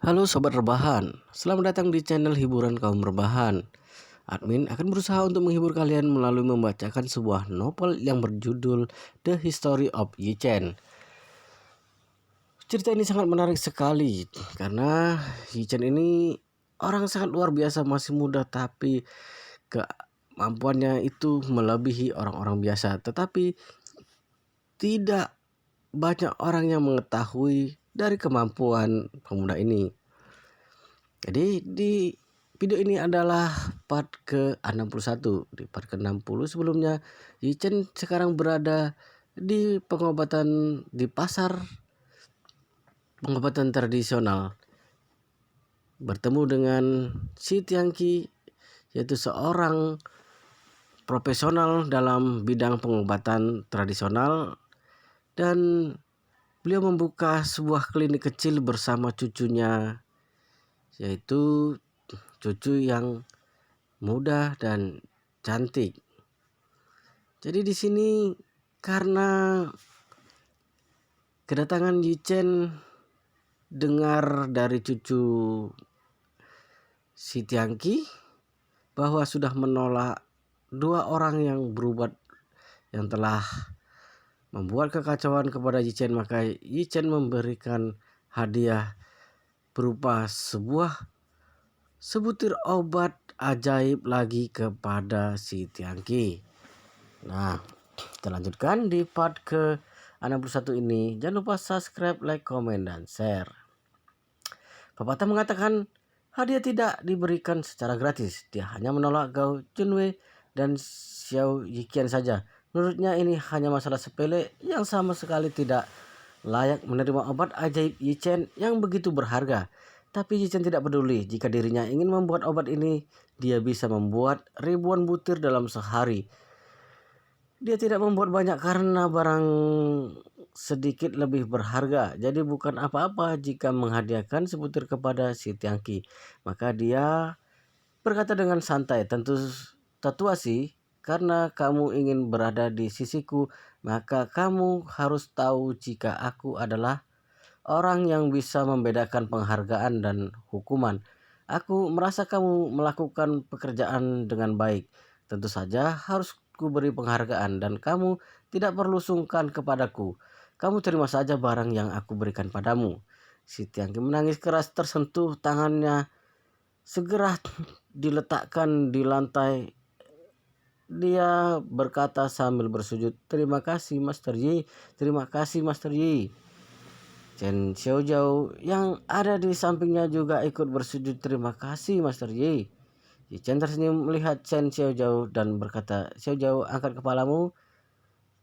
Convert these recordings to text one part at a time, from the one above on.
Halo Sobat Rebahan, selamat datang di channel hiburan kaum rebahan. Admin akan berusaha untuk menghibur kalian melalui membacakan sebuah novel yang berjudul The History of Yi Chen. Cerita ini sangat menarik sekali karena Yi Chen ini orang sangat luar biasa, masih muda tapi kemampuannya itu melebihi orang-orang biasa. Tetapi tidak banyak orang yang mengetahui dari kemampuan pemuda ini. Jadi di video ini adalah part ke-61. Di part ke-60 sebelumnya Yi Chen sekarang berada di pengobatan di pasar pengobatan tradisional, bertemu dengan Si Tiangqi, yaitu seorang profesional dalam bidang pengobatan tradisional, dan beliau membuka sebuah klinik kecil bersama cucunya, yaitu cucu yang muda dan cantik. Jadi di sini karena kedatangan Yi Chen dengar dari cucu Si Tiangqi bahwa sudah menolak dua orang yang berubat yang telah membuat kekacauan kepada Yi Chen, maka Yi Chen memberikan hadiah berupa sebutir obat ajaib lagi kepada Si Tiangqi. Nah, kita lanjutkan di part ke-61 ini. Jangan lupa subscribe, like, komen, dan share. Pepatah mengatakan hadiah tidak diberikan secara gratis. Dia hanya menolak Gao Junwei dan Xiao Yiqian saja. Menurutnya ini hanya masalah sepele yang sama sekali tidak layak menerima obat ajaib Yi Chen yang begitu berharga. Tapi Yi Chen tidak peduli. Jika dirinya ingin membuat obat ini, dia bisa membuat ribuan butir dalam sehari. Dia tidak membuat banyak karena barang sedikit lebih berharga. Jadi bukan apa-apa jika menghadiahkan sebutir kepada Si Tiangqi. Maka dia berkata dengan santai, tentu tetua sih, karena kamu ingin berada di sisiku, maka kamu harus tahu jika aku adalah orang yang bisa membedakan penghargaan dan hukuman. Aku merasa kamu melakukan pekerjaan dengan baik. Tentu saja harus kuberi penghargaan dan kamu tidak perlu sungkan kepadaku. Kamu terima saja barang yang aku berikan padamu. Si Tiangqi menangis keras, tersentuh, tangannya segera diletakkan di lantai. Dia berkata sambil bersujud, "Terima kasih Master Yi, terima kasih Master Yi." Chen Xiaojiao yang ada di sampingnya juga ikut bersujud, "Terima kasih Master Yi." Yi Chen tersenyum melihat Chen Xiaojiao dan berkata, "Xiaojiao, angkat kepalamu."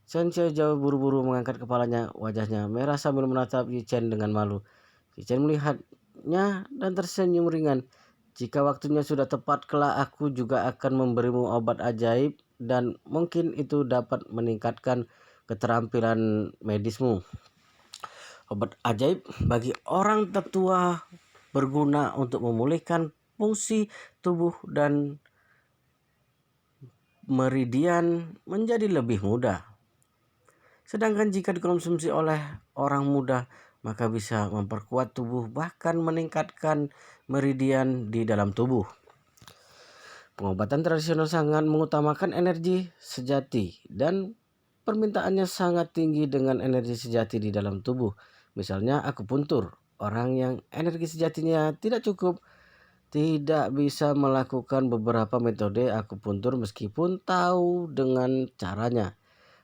Chen Xiaojiao buru-buru mengangkat kepalanya, wajahnya merah sambil menatap Yi Chen dengan malu. Yi Chen melihatnya dan tersenyum ringan. "Jika waktunya sudah tepat, kelak aku juga akan memberimu obat ajaib dan mungkin itu dapat meningkatkan keterampilan medismu." Obat ajaib bagi orang tetua berguna untuk memulihkan fungsi tubuh dan meridian menjadi lebih mudah. Sedangkan jika dikonsumsi oleh orang muda, maka bisa memperkuat tubuh bahkan meningkatkan meridian di dalam tubuh. Pengobatan tradisional sangat mengutamakan energi sejati dan permintaannya sangat tinggi dengan energi sejati di dalam tubuh. Misalnya akupuntur, orang yang energi sejatinya tidak cukup tidak bisa melakukan beberapa metode akupuntur meskipun tahu dengan caranya.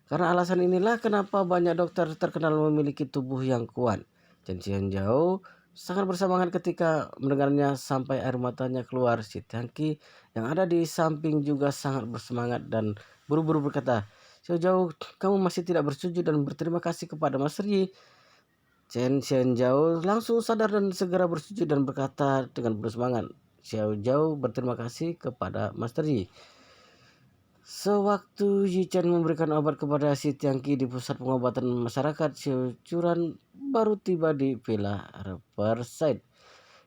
Karena alasan inilah kenapa banyak dokter terkenal memiliki tubuh yang kuat. Chen Xianjiao sangat bersemangat ketika mendengarnya sampai air matanya keluar. Si Tiangqi yang ada di samping juga sangat bersemangat dan buru-buru berkata, "Xiaojiao, kamu masih tidak bersujud dan berterima kasih kepada Master Yi." Chen Xianjiao langsung sadar dan segera bersujud dan berkata dengan bersemangat, "Xiaojiao berterima kasih kepada Master Yi." Sewaktu Yi Chen memberikan obat kepada Si Tiangqi di pusat pengobatan masyarakat, Xiao Churan baru tiba di Villa Riverside.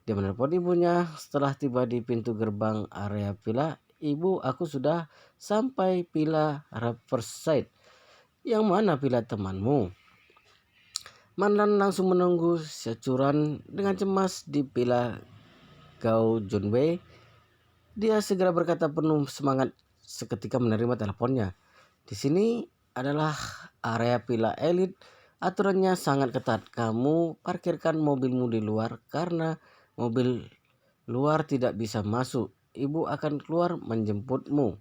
Dia menelpon ibunya setelah tiba di pintu gerbang area villa. "Ibu, aku sudah sampai Villa Riverside." "Yang mana villa temanmu?" Manlan langsung menunggu Securan dengan cemas di villa Gao Junwei. Dia segera berkata penuh semangat seketika menerima teleponnya. Di sini adalah area villa elit. Aturannya sangat ketat. Kamu parkirkan mobilmu di luar karena mobil luar tidak bisa masuk. Ibu akan keluar menjemputmu.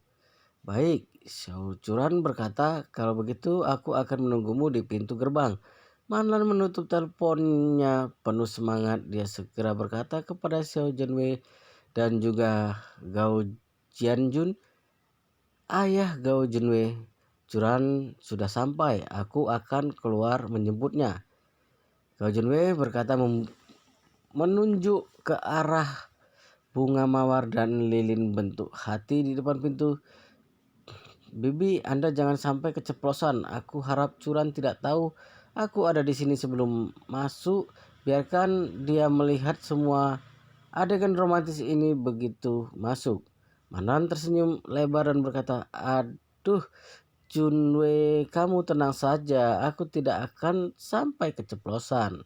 Baik, Xiao Curan berkata, kalau begitu aku akan menunggumu di pintu gerbang. Manlan menutup teleponnya penuh semangat. Dia segera berkata kepada Xiao Jianwei dan juga Gao Jianjun, ayah Gao Jianwei, Curan sudah sampai. Aku akan keluar menjemputnya. Gao Jianwei berkata menunjuk ke arah bunga mawar dan lilin bentuk hati di depan pintu. Bibi, Anda jangan sampai keceplosan. Aku harap Curan tidak tahu aku ada di sini sebelum masuk. Biarkan dia melihat semua adegan romantis ini begitu masuk. Manan tersenyum lebar dan berkata, aduh, Junwei, kamu tenang saja. Aku tidak akan sampai keceplosan.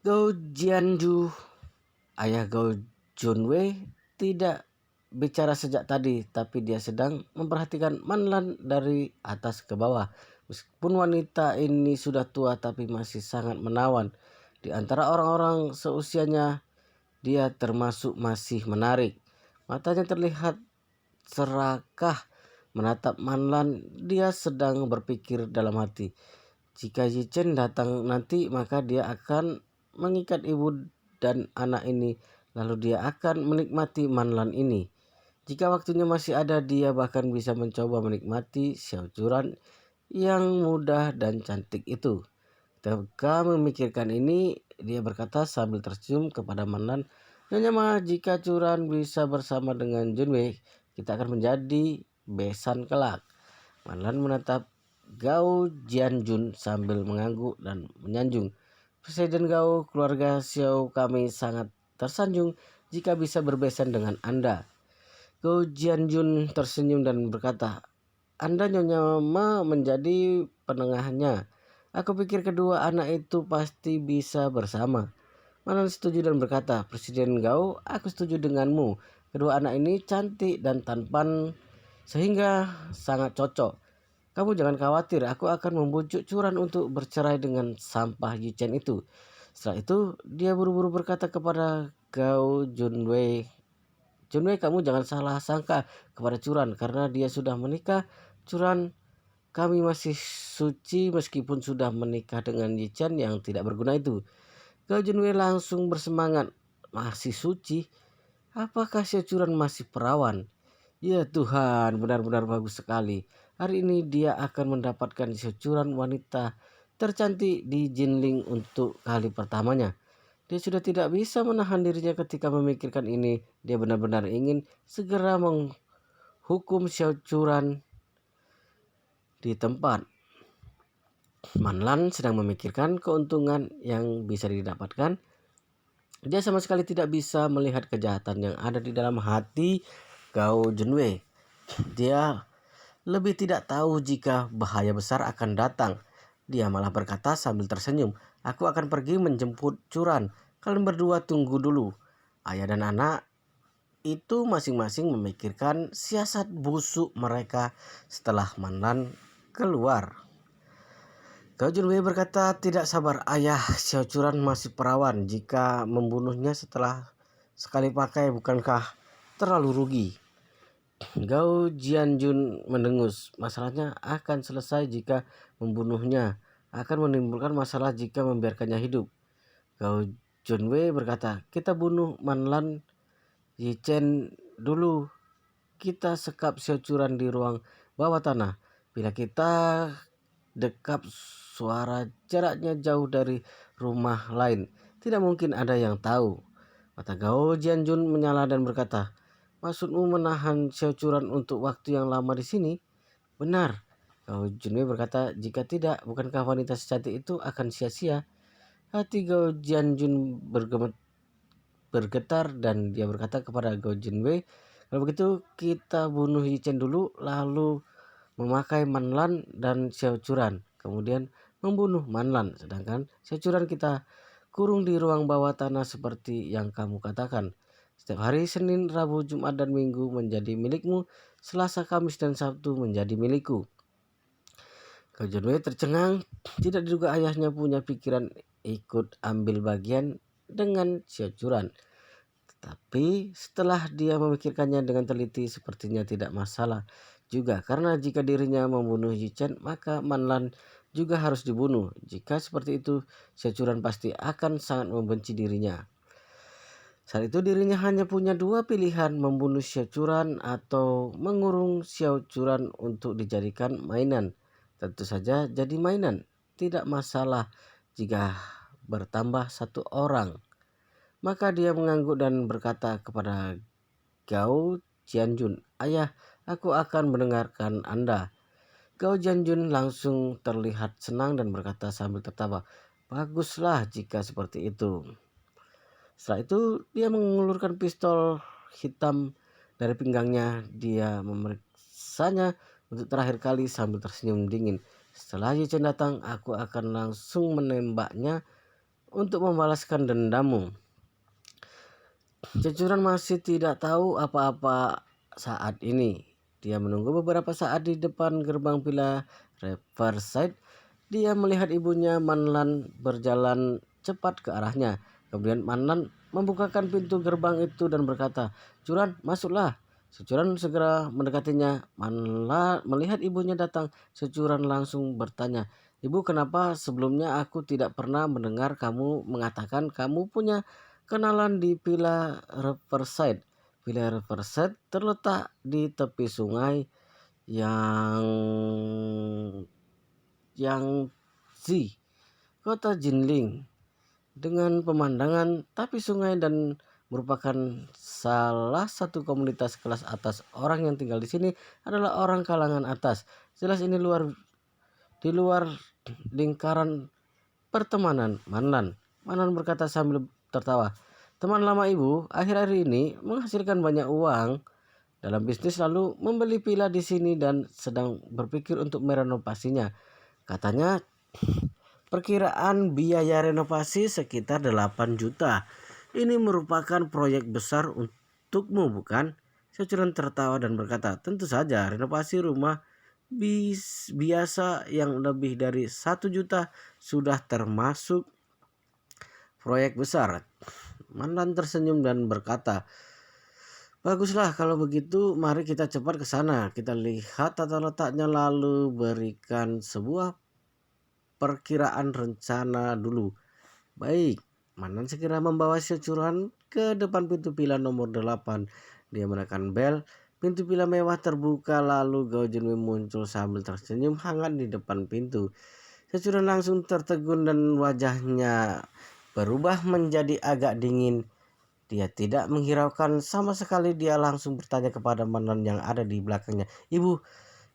Gao Jianju, ayah Gao Junwei, tidak bicara sejak tadi, tapi dia sedang memperhatikan Manlan dari atas ke bawah. Meskipun wanita ini sudah tua tapi masih sangat menawan. Di antara orang-orang seusianya, dia termasuk masih menarik. Matanya terlihat serakah menatap Manlan. Dia sedang berpikir dalam hati, jika Yichen datang nanti maka dia akan mengikat ibu dan anak ini, lalu dia akan menikmati Manlan ini. Jika waktunya masih ada, dia bahkan bisa mencoba menikmati Xiao Curan yang muda dan cantik itu. Ketika memikirkan ini, dia berkata sambil tersenyum kepada Manlan, Nyonya Ma, jika Curan bisa bersama dengan Junwei, kita akan menjadi besan kelak. Manlan menatap Gao Jianjun sambil mengangguk dan menyanjung. Presiden Gao, keluarga Xiao kami sangat tersanjung jika bisa berbesan dengan Anda. Gao Jianjun tersenyum dan berkata, Anda Nyonya Ma menjadi penengahnya. Aku pikir kedua anak itu pasti bisa bersama. Manan setuju dan berkata, Presiden Gao, aku setuju denganmu. Kedua anak ini cantik dan tampan sehingga sangat cocok. Kamu jangan khawatir, aku akan membujuk Curan untuk bercerai dengan sampah Yichen itu. Setelah itu, dia buru-buru berkata kepada Gao Junwei, Junwei, kamu jangan salah sangka kepada Curan karena dia sudah menikah. Curan, kami masih suci meskipun sudah menikah dengan Yichen yang tidak berguna itu. Gao Junwei langsung bersemangat. Masih suci? Apakah si Curan masih perawan? Ya Tuhan, benar-benar bagus sekali. Hari ini dia akan mendapatkan securan wanita tercantik di Jinling untuk kali pertamanya. Dia sudah tidak bisa menahan dirinya ketika memikirkan ini. Dia benar-benar ingin segera menghukum securan di tempat. Manlan sedang memikirkan keuntungan yang bisa didapatkan. Dia sama sekali tidak bisa melihat kejahatan yang ada di dalam hati Gao Junwei. Dia lebih tidak tahu jika bahaya besar akan datang. Dia malah berkata sambil tersenyum, aku akan pergi menjemput Curan. Kalian berdua tunggu dulu. Ayah dan anak itu masing-masing memikirkan siasat busuk mereka setelah Manlan keluar. Gao Junwei berkata, tidak sabar ayah, Xiao Curan masih perawan. Jika membunuhnya setelah sekali pakai bukankah terlalu rugi? Gao Jianjun mendengus. Masalahnya akan selesai jika membunuhnya. Akan menimbulkan masalah jika membiarkannya hidup. Gao Junwei berkata, kita bunuh Manlan Yichen dulu. Kita sekap Xiaocuran di ruang bawah tanah. Bila kita dekap suara jaraknya jauh dari rumah lain, tidak mungkin ada yang tahu. Mata Gao Jianjun menyala dan berkata, maksudmu menahan Xiaocuran untuk waktu yang lama di sini? Benar. Gao Junwei berkata, jika tidak, bukankah wanita secantik itu akan sia-sia? Hati Gao Jianjun bergetar dan dia berkata kepada Gao Junwei, kalau begitu kita bunuh Yichen dulu lalu memakai Manlan dan Xiaocuran. kemudian membunuh Manlan. Sedangkan Syacuran kita kurung di ruang bawah tanah seperti yang kamu katakan. Setiap hari Senin, Rabu, Jumat, dan Minggu menjadi milikmu, Selasa, Kamis, dan Sabtu menjadi milikku. Kau Junwei tercengang, tidak diduga ayahnya punya pikiran ikut ambil bagian dengan Syacuran. Tetapi setelah dia memikirkannya dengan teliti, sepertinya tidak masalah juga, karena jika dirinya membunuh Yichen, maka Manlan juga harus dibunuh. Jika seperti itu, Syacuran pasti akan sangat membenci dirinya. Saat itu dirinya hanya punya dua pilihan, membunuh Syacuran atau mengurung Syacuran untuk dijadikan mainan. Tentu saja jadi mainan, tidak masalah jika bertambah satu orang. Maka dia mengangguk dan berkata kepada Gao Jianjun, "Ayah, aku akan mendengarkan Anda." Gao Jianjun langsung terlihat senang dan berkata sambil tertawa, "Baguslah jika seperti itu." Setelah itu dia mengulurkan pistol hitam dari pinggangnya. Dia memeriksanya untuk terakhir kali sambil tersenyum dingin. "Setelah Yichen datang, aku akan langsung menembaknya untuk membalaskan dendammu." Syacuran masih tidak tahu apa-apa saat ini. Dia menunggu beberapa saat di depan gerbang villa Riverside. Dia melihat ibunya Manlan berjalan cepat ke arahnya. Kemudian Manlan membukakan pintu gerbang itu dan berkata, "Curan, masuklah." Securan segera mendekatinya. Manlan melihat ibunya datang. Securan langsung bertanya, "Ibu, kenapa sebelumnya aku tidak pernah mendengar kamu mengatakan kamu punya kenalan di Villa Riverside?" Villa Riverside terletak di tepi sungai yang Yangtze, kota Jinling, dengan pemandangan tepi sungai dan merupakan salah satu komunitas kelas atas. Orang yang tinggal di sini adalah orang kalangan atas. Jelas ini di luar lingkaran pertemanan Manlan. Manlan berkata sambil tertawa, "Teman lama ibu akhir-akhir ini menghasilkan banyak uang dalam bisnis, lalu membeli villa di sini dan sedang berpikir untuk merenovasinya. Katanya perkiraan biaya renovasi sekitar 8 juta. Ini merupakan proyek besar untukmu, bukan?" Syacuran tertawa dan berkata, "Tentu saja, renovasi rumah biasa yang lebih dari 1 juta sudah termasuk proyek besar." Mandan tersenyum dan berkata, "Baguslah kalau begitu, mari kita cepat ke sana. Kita lihat tata letaknya lalu berikan sebuah perkiraan rencana dulu." "Baik." Mandan segera membawa Syacuran ke depan pintu villa nomor 8. Dia menekan bel. Pintu villa mewah terbuka, lalu Gao Junwei muncul sambil tersenyum hangat di depan pintu. Syacuran langsung tertegun dan wajahnya berubah menjadi agak dingin. Dia tidak menghiraukan sama sekali. Dia langsung bertanya kepada Manan yang ada di belakangnya, "Ibu,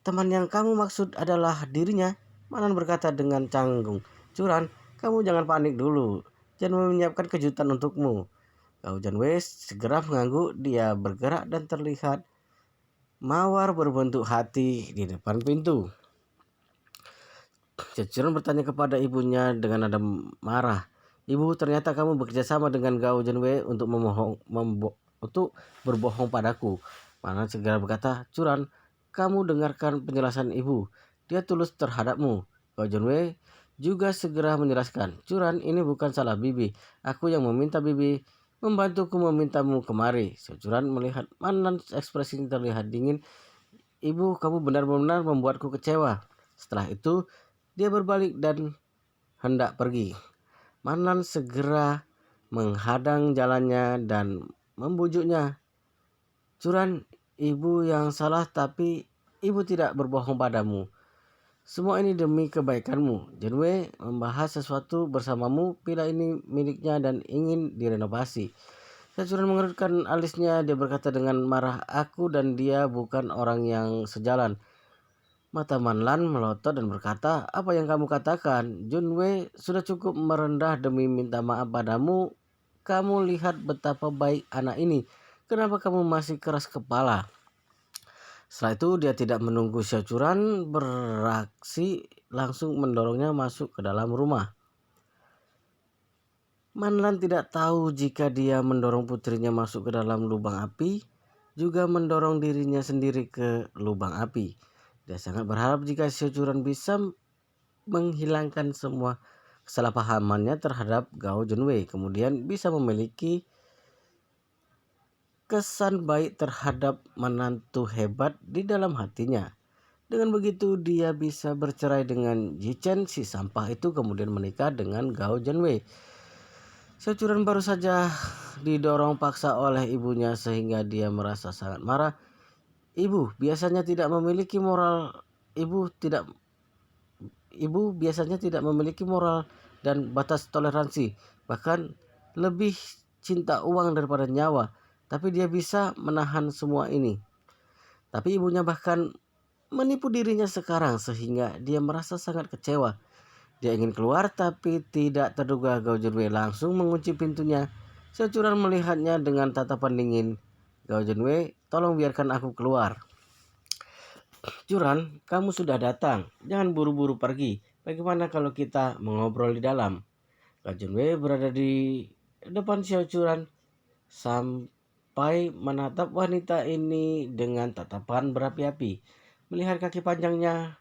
teman yang kamu maksud adalah dirinya?" Manan berkata dengan canggung, "Curan, kamu jangan panik dulu. Janwei menyiapkan kejutan untukmu." Gao Janwei segera mengangguk. Dia bergerak dan terlihat mawar berbentuk hati di depan pintu. Syacuran bertanya kepada ibunya dengan nada marah, "Ibu, ternyata kamu bekerja sama dengan Gao Junwei untuk untuk berbohong padaku." Mana segera berkata, "Curan, kamu dengarkan penjelasan ibu. Dia tulus terhadapmu." Gao Junwei juga segera menjelaskan, "Curan, ini bukan salah bibi. Aku yang meminta bibi membantuku memintamu kemari." Syacuran melihat Manan ekspresinya terlihat dingin. "Ibu, kamu benar-benar membuatku kecewa." Setelah itu dia berbalik dan hendak pergi. Manlan segera menghadang jalannya dan membujuknya, "Curan, ibu yang salah, tapi ibu tidak berbohong padamu. Semua ini demi kebaikanmu. Junwei membahas sesuatu bersamamu. Villa ini miliknya dan ingin direnovasi." Curan mengerutkan alisnya. Dia berkata dengan marah, "Aku dan dia bukan orang yang sejalan." Mata Manlan melotot dan berkata, "Apa yang kamu katakan? Junwei sudah cukup merendah demi minta maaf padamu. Kamu lihat betapa baik anak ini. Kenapa kamu masih keras kepala?" Setelah itu dia tidak menunggu Syacuran beraksi. langsung mendorongnya masuk ke dalam rumah. Manlan tidak tahu jika dia mendorong putrinya masuk ke dalam lubang api, juga mendorong dirinya sendiri ke lubang api. Dia sangat berharap jika Seochuran bisa menghilangkan semua kesalahpahamannya terhadap Gao Junwei, kemudian bisa memiliki kesan baik terhadap menantu hebat di dalam hatinya. Dengan begitu dia bisa bercerai dengan Ji Chen si sampah itu, kemudian menikah dengan Gao Junwei. Seochuran baru saja didorong paksa oleh ibunya sehingga dia merasa sangat marah. Ibu biasanya tidak memiliki moral. Ibu biasanya tidak memiliki moral dan batas toleransi, bahkan lebih cinta uang daripada nyawa. Tapi dia bisa menahan semua ini. Tapi ibunya bahkan menipu dirinya sekarang sehingga dia merasa sangat kecewa. Dia ingin keluar tapi tidak terduga Gao Junwei langsung mengunci pintunya. Seochuran melihatnya dengan tatapan dingin. Gao Junwei, tolong biarkan aku keluar. Curan, kamu sudah datang. Jangan buru-buru pergi. Bagaimana kalau kita mengobrol di dalam? Gao Junwei berada di depan Seochuran sampai menatap wanita ini dengan tatapan berapi-api. Melihat kaki panjangnya,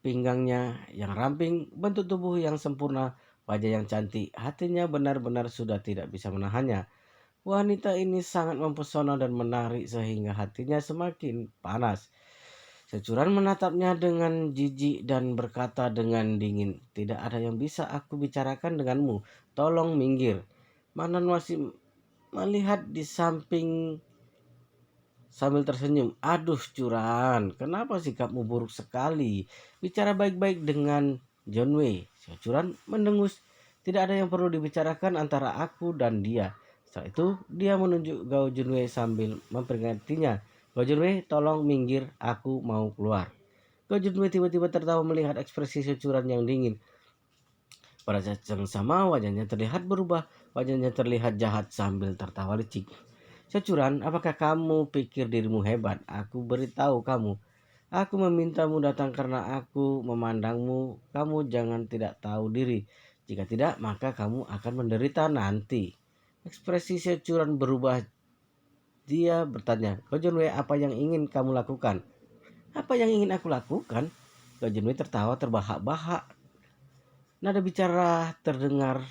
pinggangnya yang ramping, bentuk tubuh yang sempurna, wajah yang cantik, hatinya benar-benar sudah tidak bisa menahannya. Wanita ini sangat mempesona dan menarik sehingga hatinya semakin panas. Securan menatapnya dengan jijik dan berkata dengan dingin, "Tidak ada yang bisa aku bicarakan denganmu. Tolong minggir." Manan masih melihat di samping sambil tersenyum. "Aduh Curan, kenapa sikapmu buruk sekali? Bicara baik-baik dengan Junwei." Curan mendengus. Tidak ada yang perlu dibicarakan antara aku dan dia. Setelah itu dia menunjuk Gao Junwei sambil memperingatinya. "Gao Junwei, tolong minggir, aku mau keluar." Gao Junwei tiba-tiba tertawa melihat ekspresi Curan yang dingin. Pada saat yang sama wajahnya terlihat berubah. Wajahnya terlihat jahat sambil tertawa licik. "Securan, apakah kamu pikir dirimu hebat? Aku beritahu kamu. Aku memintamu datang karena aku memandangmu. Kamu jangan tidak tahu diri. Jika tidak, maka kamu akan menderita nanti." Ekspresi Securan berubah. Dia bertanya, "Gao Junwei, apa yang ingin kamu lakukan?" "Apa yang ingin aku lakukan?" Gao Junwei tertawa terbahak-bahak. Nada bicara terdengar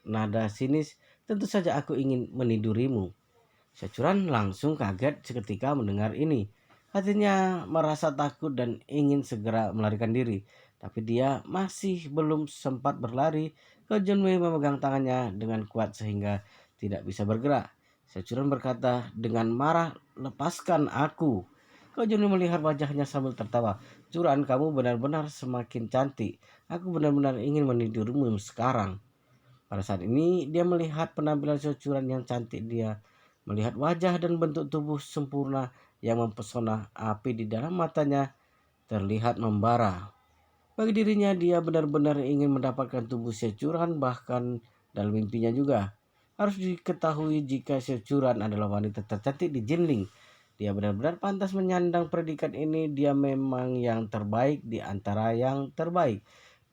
nada sinis. "Tentu saja aku ingin menidurimu." Securan langsung kaget seketika mendengar ini. Hatinya merasa takut dan ingin segera melarikan diri. Tapi dia masih belum sempat berlari. Gao Junwei memegang tangannya dengan kuat sehingga tidak bisa bergerak. Securan berkata dengan marah, "Lepaskan aku." Gao Junwei melihat wajahnya sambil tertawa. "Curan, kamu benar-benar semakin cantik. Aku benar-benar ingin menidurmu sekarang." Pada saat ini dia melihat penampilan Securan yang cantik. Dia melihat wajah dan bentuk tubuh sempurna yang mempesona. Api di dalam matanya terlihat membara. Bagi dirinya dia benar-benar ingin mendapatkan tubuh Securan, bahkan dalam mimpinya juga. Harus diketahui jika Securan adalah wanita tercantik di Jinling. Dia benar-benar pantas menyandang predikat ini. Dia memang yang terbaik di antara yang terbaik.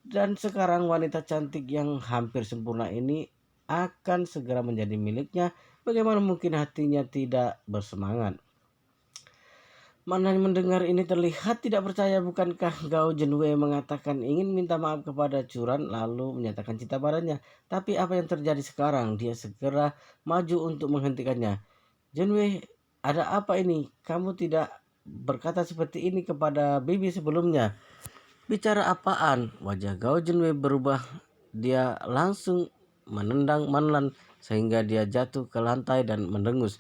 Dan sekarang wanita cantik yang hampir sempurna ini akan segera menjadi miliknya. Bagaimana mungkin hatinya tidak bersemangat? Mana yang mendengar ini terlihat tidak percaya. Bukankah Gao Junwei mengatakan ingin minta maaf kepada Curan lalu menyatakan cinta padanya? Tapi apa yang terjadi sekarang? Dia segera maju untuk menghentikannya. "Junwei, ada apa ini? Kamu tidak berkata seperti ini kepada bibi sebelumnya." "Bicara apaan?" Wajah Gao Junwei berubah. Dia langsung menendang Manlan sehingga dia jatuh ke lantai dan mendengus.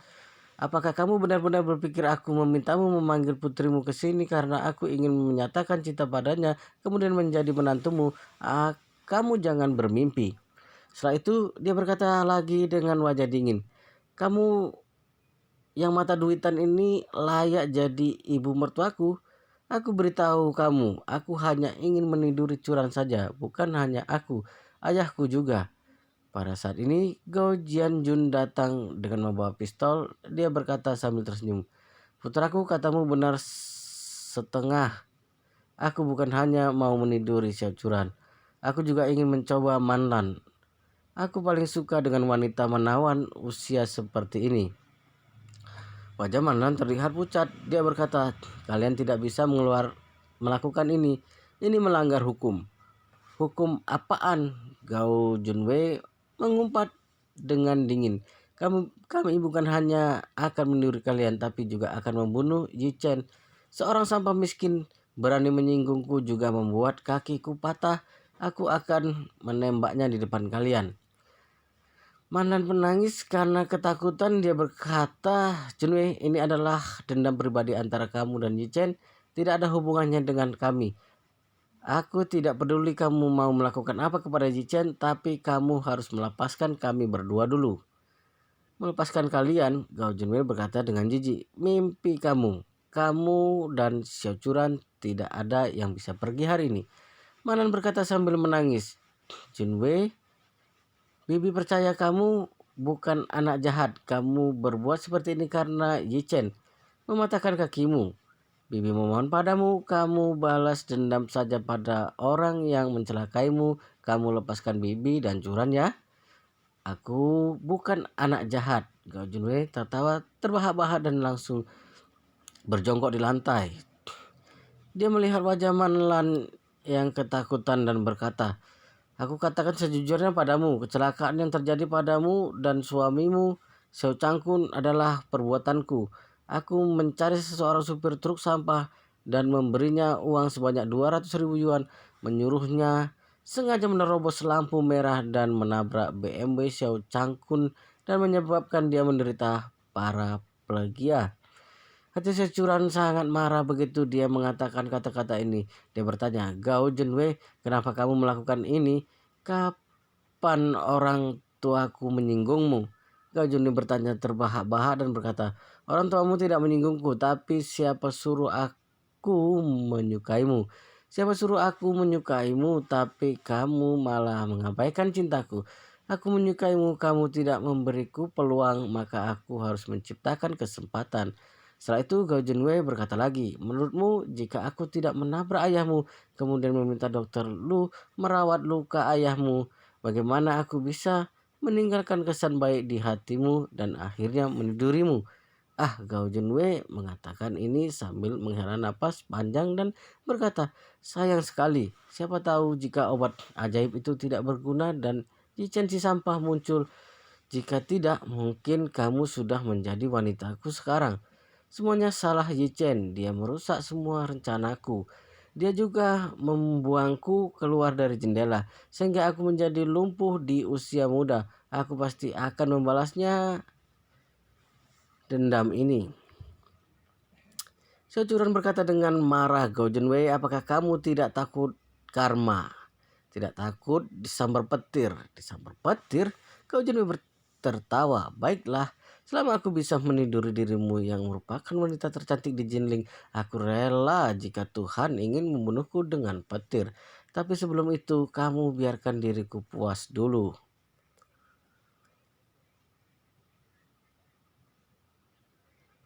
"Apakah kamu benar-benar berpikir aku memintamu memanggil putrimu ke sini karena aku ingin menyatakan cinta padanya, kemudian menjadi menantumu? Kamu jangan bermimpi." Setelah itu dia berkata lagi dengan wajah dingin, "Kamu yang mata duitan ini layak jadi ibu mertuaku. Aku beritahu kamu, aku hanya ingin meniduri Curan saja, bukan hanya aku, ayahku juga." Pada saat ini Gao Jianjun datang dengan membawa pistol. Dia berkata sambil tersenyum, "Putraku, katamu benar setengah. Aku bukan hanya mau meniduri Curan. Aku juga ingin mencoba Manlan. Aku paling suka dengan wanita menawan usia seperti ini. Wajah Manlan terlihat pucat. Dia berkata, kalian tidak bisa melakukan ini. Ini melanggar hukum. Hukum apaan? Gao Junwei mengumpat dengan dingin. Kami bukan hanya akan meniru kalian, tapi juga akan membunuh Yi Chen. Seorang sampah miskin berani menyinggungku juga membuat kakiku patah. Aku akan menembaknya di depan kalian. Manlan menangis karena ketakutan. Dia berkata, Junwei, ini adalah dendam pribadi antara kamu dan Yi Chen. Tidak ada hubungannya dengan kami. Aku tidak peduli kamu mau melakukan apa kepada Yi Chen, tapi kamu harus melepaskan kami berdua dulu. Melepaskan kalian, Gao Junwei berkata dengan jijik. Mimpi kamu. Kamu dan Xiao Churan tidak ada yang bisa pergi hari ini. Manan berkata sambil menangis. Junwei, Bibi percaya kamu bukan anak jahat. Kamu berbuat seperti ini karena Yi Chen mematahkan kakimu. Bibi memohon padamu, kamu balas dendam saja pada orang yang mencelakaimu. Kamu lepaskan Bibi dan Curan ya. Aku bukan anak jahat. Gao Junwei tertawa terbahak-bahak dan langsung berjongkok di lantai. Dia melihat wajah Manlan yang ketakutan dan berkata, aku katakan sejujurnya padamu, kecelakaan yang terjadi padamu dan suamimu, Xiao Changkun, adalah perbuatanku. Aku mencari seseorang supir truk sampah dan memberinya uang sebanyak 200.000 yuan, menyuruhnya sengaja menerobos lampu merah dan menabrak BMW Xiao Changkun dan menyebabkan dia menderita paraplegia. Hati Securan sangat marah begitu dia mengatakan kata-kata ini. Dia bertanya, Gao Junwei, kenapa kamu melakukan ini? Kapan orang tuaku menyinggungmu? Gao Junwei bertanya terbahak-bahak dan berkata, orang tuamu tidak menyinggungku, tapi siapa suruh aku menyukaimu? Siapa suruh aku menyukaimu, tapi kamu malah mengabaikan cintaku? Aku menyukaimu, kamu tidak memberiku peluang, maka aku harus menciptakan kesempatan. Setelah itu Gao Junwei berkata lagi, menurutmu jika aku tidak menabrak ayahmu, kemudian meminta dokter Lu merawat luka ayahmu, bagaimana aku bisa meninggalkan kesan baik di hatimu dan akhirnya menidurimu? Ah, Gao Junwei mengatakan ini sambil menghela napas panjang dan berkata, sayang sekali, siapa tahu jika obat ajaib itu tidak berguna dan Yi Chen si sampah muncul. Jika tidak, mungkin kamu sudah menjadi wanitaku sekarang. Semuanya salah Yi Chen, dia merusak semua rencanaku. Dia juga membuangku keluar dari jendela, sehingga aku menjadi lumpuh di usia muda. Aku pasti akan membalasnya dendam ini. Securan berkata dengan marah, Gao Junwei, apakah kamu tidak takut karma? Tidak takut disambar petir? Disambar petir? Gao Junwei tertawa. Baiklah, selama aku bisa meniduri dirimu yang merupakan wanita tercantik di Jinling, aku rela jika Tuhan ingin membunuhku dengan petir. Tapi sebelum itu, kamu biarkan diriku puas dulu.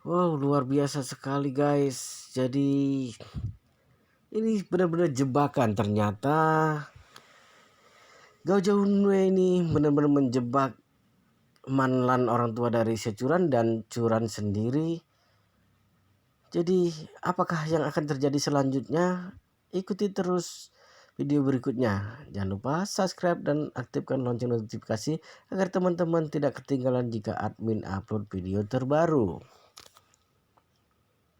Wow, luar biasa sekali guys. Jadi ini benar-benar jebakan ternyata. Gao Junwei ini benar-benar menjebak Manlan, orang tua dari Securan dan Curan sendiri. Jadi apakah yang akan terjadi selanjutnya? Ikuti terus video berikutnya. Jangan lupa subscribe dan aktifkan lonceng notifikasi agar teman-teman tidak ketinggalan jika admin upload video terbaru.